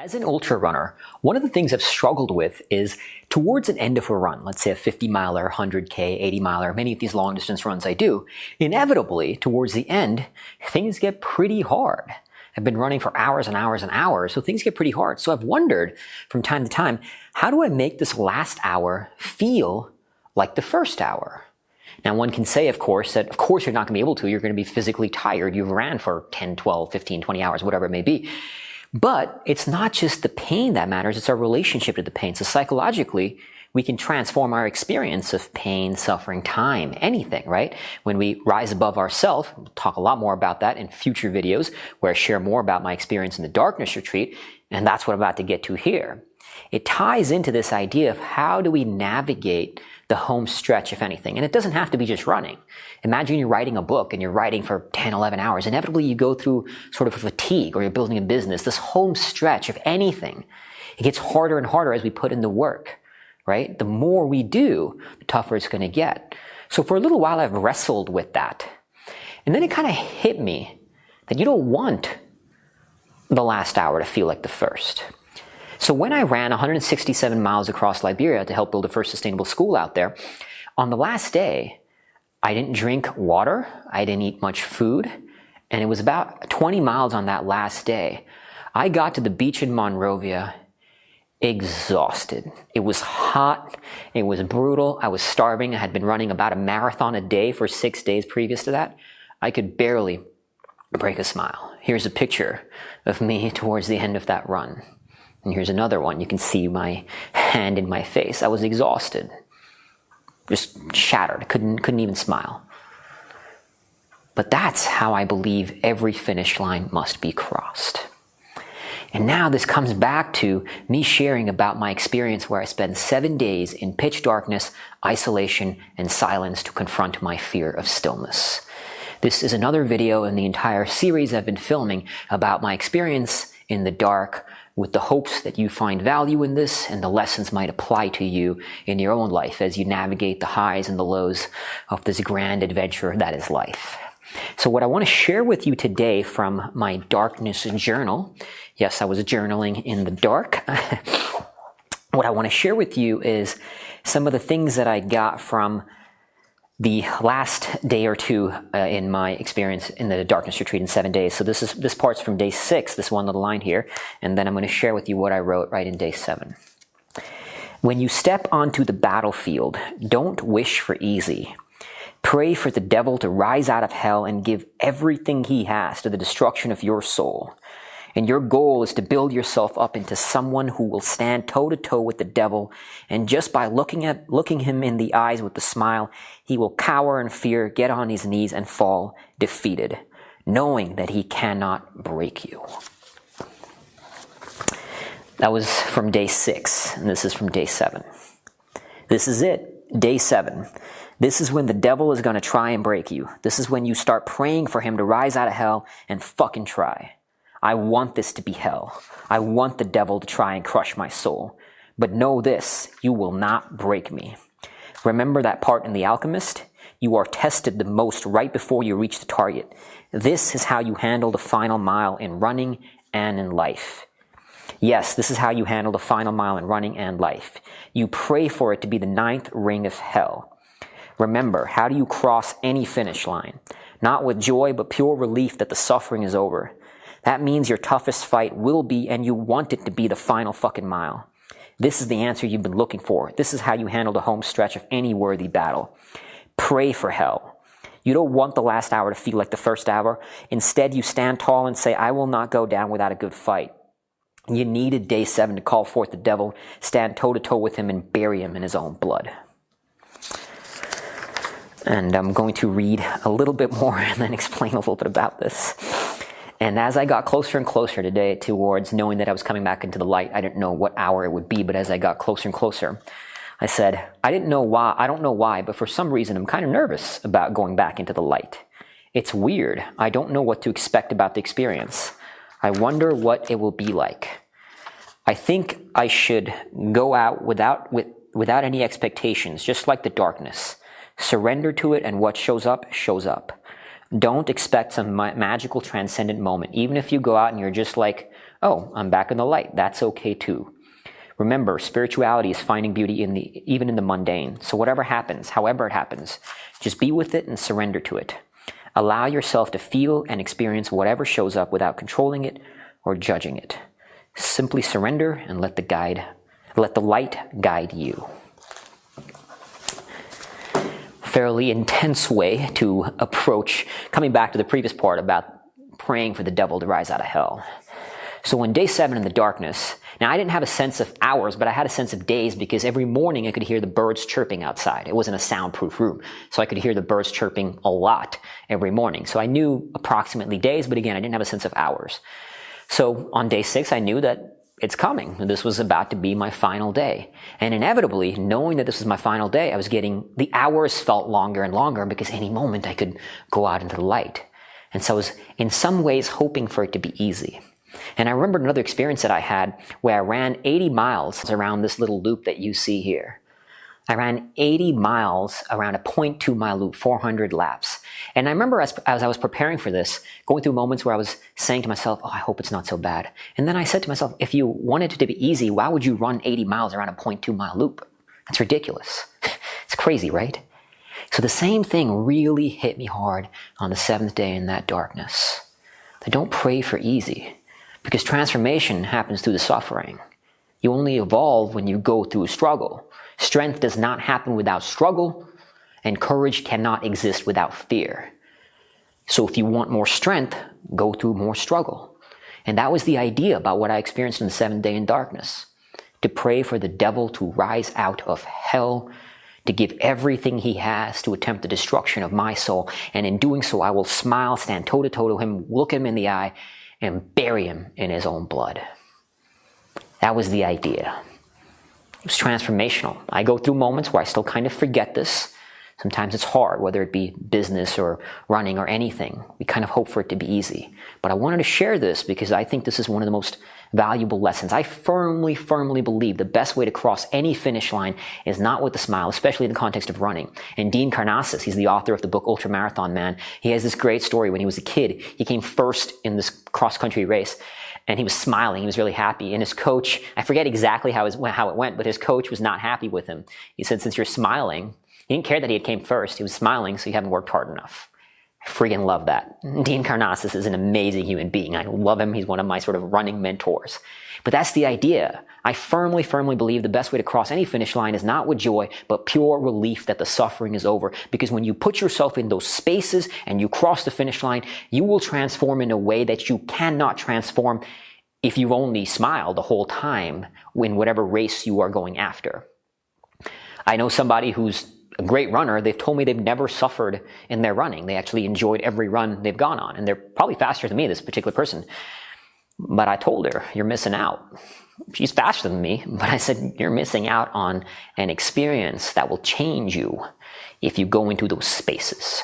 As an ultra runner, one of the things I've struggled with is towards an end of a run, let's say a 50 miler, 100K, 80 miler, many of these long distance runs I do, inevitably towards the end, things get pretty hard. I've been running for hours and hours and hours, so things get pretty hard. So I've wondered from time to time, how do I make this last hour feel like the first hour? Now, one can say, of course, that you're not going to be able to. You're going to be physically tired. You've ran for 10, 12, 15, 20 hours, whatever it may be. But it's not just the pain that matters, it's our relationship to the pain. So psychologically, we can transform our experience of pain, suffering, time, anything, right? When we rise above ourselves, we'll talk a lot more about that in future videos where I share more about my experience in the darkness retreat, and that's what I'm about to get to here. It ties into this idea of how do we navigate the home stretch, if anything. And it doesn't have to be just running. Imagine you're writing a book and you're writing for 10, 11 hours. Inevitably, you go through sort of a fatigue, or you're building a business. This home stretch, if anything, it gets harder and harder as we put in the work, right? The more we do, the tougher it's going to get. So for a little while, I've wrestled with that. And then it kind of hit me that you don't want the last hour to feel like the first. So when I ran 167 miles across Liberia to help build the first sustainable school out there, on the last day, I didn't drink water, I didn't eat much food, and it was about 20 miles on that last day. I got to the beach in Monrovia exhausted. It was hot, it was brutal, I was starving, I had been running about a marathon a day for 6 days previous to that. I could barely break a smile. Here's a picture of me towards the end of that run. And here's another one. You can see my hand in my face. I was exhausted, just shattered. Couldn't even smile. But that's how I believe every finish line must be crossed. And now this comes back to me sharing about my experience where I spent 7 days in pitch darkness, isolation, and silence to confront my fear of stillness. This is another video in the entire series I've been filming about my experience in the dark, with the hopes that you find value in this and the lessons might apply to you in your own life as you navigate the highs and the lows of this grand adventure that is life. So what I want to share with you today from my darkness journal, yes, I was journaling in the dark. What I want to share with you is some of the things that I got from the last day or two in my experience in the darkness retreat in 7 days. So this part's from day 6, this one little line here, and then I'm going to share with you what I wrote right in day 7. When you step onto the battlefield, don't wish for easy. Pray for the devil to rise out of hell and give everything he has to the destruction of your soul. And your goal is to build yourself up into someone who will stand toe-to-toe with the devil, and just by looking him in the eyes with a smile, he will cower in fear, get on his knees, and fall defeated, knowing that he cannot break you. That was from day 6, and this is from day 7. This is it, day 7. This is when the devil is going to try and break you. This is when you start praying for him to rise out of hell and fucking try. I want this to be hell. I want the devil to try and crush my soul. But know this, you will not break me. Remember that part in The Alchemist? You are tested the most right before you reach the target. This is how you handle the final mile in running and in life. Yes, this is how you handle the final mile in running and life. You pray for it to be the 9th ring of hell. Remember, how do you cross any finish line? Not with joy, but pure relief that the suffering is over. That means your toughest fight will be, and you want it to be, the final fucking mile. This is the answer you've been looking for. This is how you handle the home stretch of any worthy battle. Pray for hell. You don't want the last hour to feel like the first hour. Instead, you stand tall and say, I will not go down without a good fight. You needed day 7 to call forth the devil, stand toe-to-toe with him, and bury him in his own blood. And I'm going to read a little bit more and then explain a little bit about this. And as I got closer and closer today towards knowing that I was coming back into the light, I didn't know what hour it would be, but as I got closer and closer, I said, I don't know why, but for some reason I'm kind of nervous about going back into the light. It's weird. I don't know what to expect about the experience. I wonder what it will be like. I think I should go out without any expectations, just like the darkness. Surrender to it, and what shows up, shows up. Don't expect some magical transcendent moment. Even if you go out and you're just like Oh, I'm back in the light. That's okay too. Remember, spirituality is finding beauty even in the mundane. So whatever happens, however it happens, just be with it and surrender to it. Allow yourself to feel and experience whatever shows up without controlling it or judging it. Simply surrender and let the light guide you. Fairly intense way to approach, coming back to the previous part about praying for the devil to rise out of hell. So on day 7 in the darkness, now I didn't have a sense of hours, but I had a sense of days because every morning I could hear the birds chirping outside. It wasn't a soundproof room, so I could hear the birds chirping a lot every morning. So I knew approximately days, but again, I didn't have a sense of hours. So on day 6, I knew that it's coming. This was about to be my final day. And inevitably, knowing that this was my final day, the hours felt longer and longer because any moment I could go out into the light. And so I was in some ways hoping for it to be easy. And I remembered another experience that I had where I ran 80 miles around this little loop that you see here. I ran 80 miles around a 0.2 mile loop, 400 laps. And I remember as I was preparing for this, going through moments where I was saying to myself, oh, I hope it's not so bad. And then I said to myself, if you wanted it to be easy, why would you run 80 miles around a 0.2 mile loop? That's ridiculous. It's crazy, right? So the same thing really hit me hard on the 7th day in that darkness. I don't pray for easy, because transformation happens through the suffering. You only evolve when you go through a struggle. Strength does not happen without struggle, and courage cannot exist without fear. So if you want more strength, go through more struggle. And that was the idea about what I experienced in the 7th day in darkness. To pray for the devil to rise out of hell, to give everything he has to attempt the destruction of my soul. And in doing so, I will smile, stand toe-to-toe to him, look him in the eye, and bury him in his own blood. That was the idea. It was transformational. I go through moments where I still kind of forget this. Sometimes it's hard, whether it be business or running or anything. We kind of hope for it to be easy. But I wanted to share this because I think this is one of the most valuable lessons. I firmly, firmly believe the best way to cross any finish line is not with a smile, especially in the context of running. And Dean Karnazes, he's the author of the book Ultramarathon Man. He has this great story. When he was a kid, he came first in this cross-country race. And he was smiling, he was really happy. And his coach, I forget exactly how it went, but his coach was not happy with him. He said, since you're smiling, he didn't care that he had came first. He was smiling, so you haven't worked hard enough. I friggin' love that. Dean Karnazes is an amazing human being. I love him. He's one of my sort of running mentors. But that's the idea. I firmly, firmly believe the best way to cross any finish line is not with joy, but pure relief that the suffering is over. Because when you put yourself in those spaces and you cross the finish line, you will transform in a way that you cannot transform if you've only smiled the whole time in whatever race you are going after. I know somebody who's a great runner. They've told me they've never suffered in their running. They actually enjoyed every run they've gone on. And they're probably faster than me, this particular person. But I told her, you're missing out. She's faster than me, but I said, you're missing out on an experience that will change you if you go into those spaces.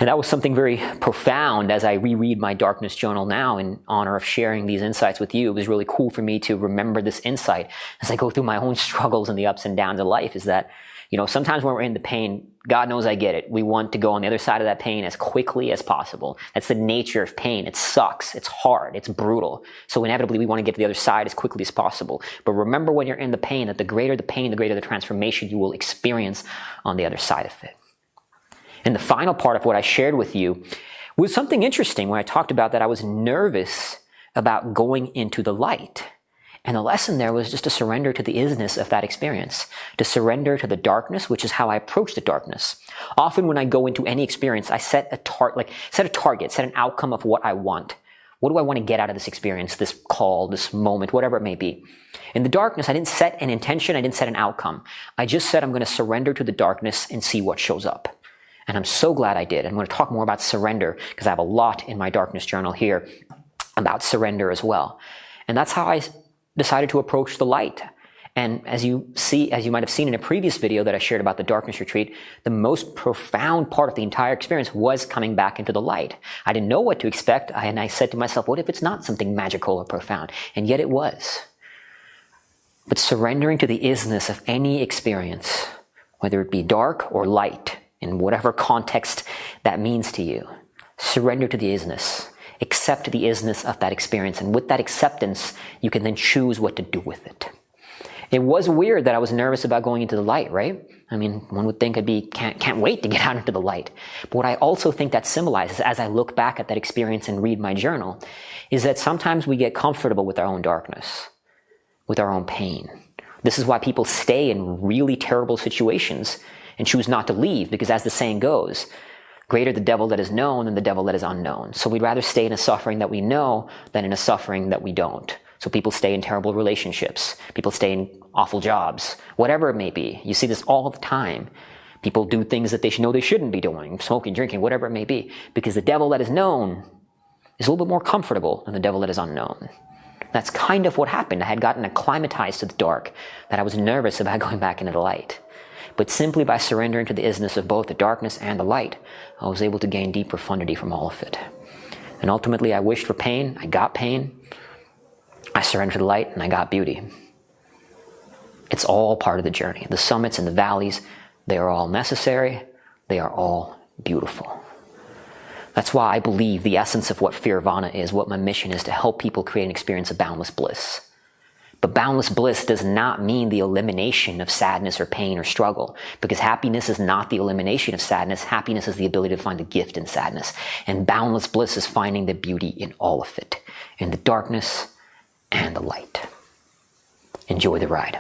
And that was something very profound as I reread my darkness journal now in honor of sharing these insights with you. It was really cool for me to remember this insight as I go through my own struggles and the ups and downs of life, is that, sometimes when we're in the pain, God knows I get it. We want to go on the other side of that pain as quickly as possible. That's the nature of pain. It sucks. It's hard. It's brutal. So inevitably we want to get to the other side as quickly as possible. But remember when you're in the pain, that the greater the pain, the greater the transformation you will experience on the other side of it. And the final part of what I shared with you was something interesting when I talked about that I was nervous about going into the light. And the lesson there was just to surrender to the isness of that experience, to surrender to the darkness, which is how I approach the darkness. Often when I go into any experience, I set a target, set an outcome of what I want. What do I want to get out of this experience, this call, this moment, whatever it may be? In the darkness, I didn't set an intention, I didn't set an outcome. I just said I'm going to surrender to the darkness and see what shows up. And I'm so glad I did. I'm going to talk more about surrender because I have a lot in my darkness journal here about surrender as well. And that's how I decided to approach the light. And as you might have seen in a previous video that I shared about the darkness retreat, the most profound part of the entire experience was coming back into the light. I didn't know what to expect, and I said to myself, what if it's not something magical or profound? And yet it was. But surrendering to the isness of any experience, whether it be dark or light, in whatever context that means to you, surrender to the isness. accept the isness of that experience. And with that acceptance, you can then choose what to do with it. It was weird that I was nervous about going into the light, right? I mean, one would think can't wait to get out into the light. But what I also think that symbolizes, as I look back at that experience and read my journal, is that sometimes we get comfortable with our own darkness, with our own pain. This is why people stay in really terrible situations and choose not to leave, because as the saying goes, greater the devil that is known than the devil that is unknown. So we'd rather stay in a suffering that we know than in a suffering that we don't. So people stay in terrible relationships. People stay in awful jobs. Whatever it may be. You see this all the time. People do things that they know they shouldn't be doing. Smoking, drinking, whatever it may be. Because the devil that is known is a little bit more comfortable than the devil that is unknown. That's kind of what happened. I had gotten acclimatized to the dark, that I was nervous about going back into the light. But simply by surrendering to the isness of both the darkness and the light, I was able to gain deep profundity from all of it. And ultimately, I wished for pain. I got pain. I surrendered to the light, and I got beauty. It's all part of the journey. The summits and the valleys, they are all necessary. They are all beautiful. That's why I believe the essence of what Fearvana is, what my mission is, to help people create an experience of boundless bliss. But boundless bliss does not mean the elimination of sadness or pain or struggle, because happiness is not the elimination of sadness. Happiness is the ability to find the gift in sadness. And boundless bliss is finding the beauty in all of it, in the darkness and the light. Enjoy the ride.